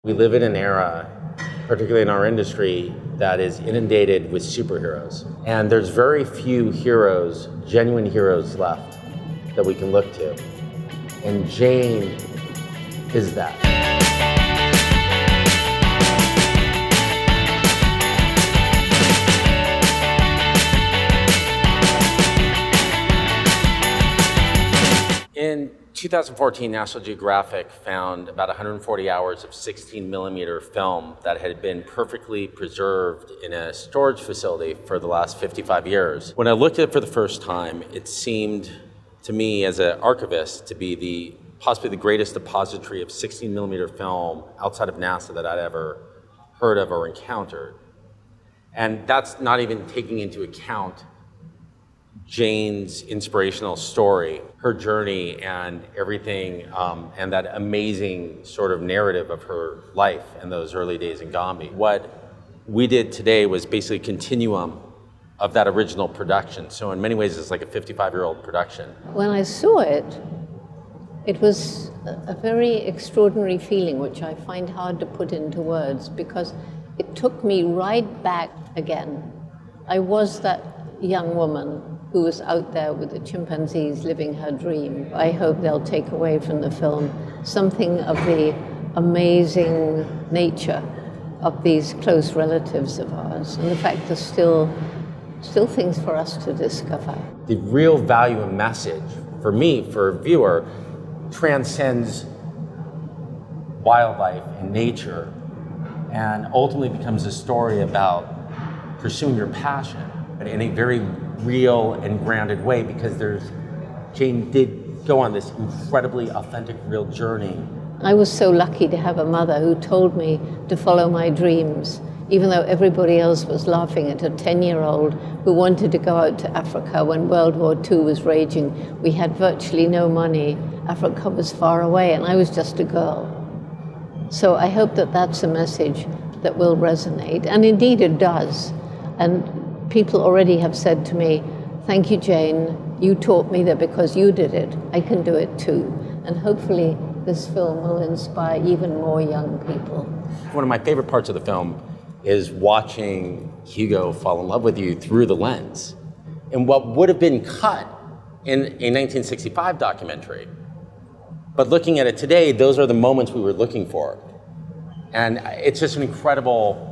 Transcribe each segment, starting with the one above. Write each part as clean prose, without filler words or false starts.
We live in an era, particularly in our industry, that is inundated with superheroes. And there's very few heroes, genuine heroes left that we can look to. And Jane is that. In 2014, National Geographic found about 140 hours of 16mm film that had been perfectly preserved in a storage facility for the last 55 years. When I looked at it for the first time, it seemed to me as an archivist to be possibly the greatest depository of 16mm film outside of NASA that I'd ever heard of or encountered. And that's not even taking into account Jane's inspirational story, her journey and everything, and that amazing sort of narrative of her life and those early days in Gombe. What we did today was basically a continuum of that original production. So in many ways, it's like a 55-year-old production. When I saw it, it was a very extraordinary feeling, which I find hard to put into words, because it took me right back again. I was that young woman who was out there with the chimpanzees living her dream. I hope they'll take away from the film something of the amazing nature of these close relatives of ours, and the fact there's still things for us to discover. The real value and message, for me, for a viewer, transcends wildlife and nature and ultimately becomes a story about pursuing your passion, but in a very real and grounded way, because Jane did go on this incredibly authentic, real journey. I was so lucky to have a mother who told me to follow my dreams, even though everybody else was laughing at a 10-year-old who wanted to go out to Africa when World War II was raging. We had virtually no money. Africa was far away, and I was just a girl. So I hope that that's a message that will resonate, and indeed it does. And people already have said to me, "Thank you, Jane, you taught me that because you did it, I can do it too." And hopefully this film will inspire even more young people. One of my favorite parts of the film is watching Hugo fall in love with you through the lens in what would have been cut in a 1965 documentary. But looking at it today, those are the moments we were looking for. And it's just an incredible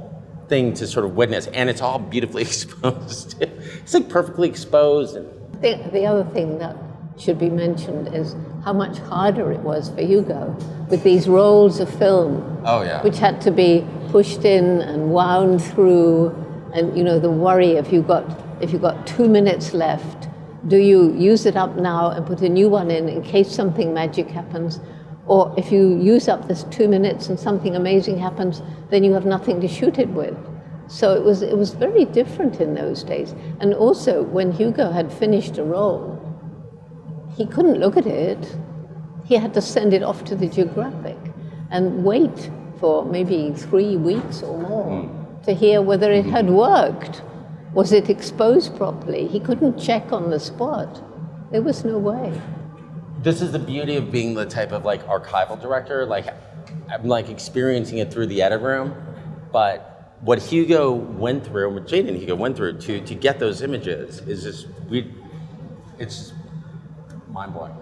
thing to sort of witness, and it's all beautifully exposed. It's like perfectly exposed. And The other thing that should be mentioned is how much harder it was for Hugo with these rolls of film. Oh yeah. Which had to be pushed in and wound through, and the worry if you got 2 minutes left, do you use it up now and put a new one in case something magic happens? Or if you use up this 2 minutes and something amazing happens, then you have nothing to shoot it with. So it was very different in those days. And also, when Hugo had finished a roll, he couldn't look at it. He had to send it off to the Geographic and wait for maybe 3 weeks or more to hear whether it had worked. Was it exposed properly? He couldn't check on the spot. There was no way. This is the beauty of being the type of archival director. I'm experiencing it through the edit room, but what Hugo went through, what Jane and Hugo went through to get those images is it's mind blowing.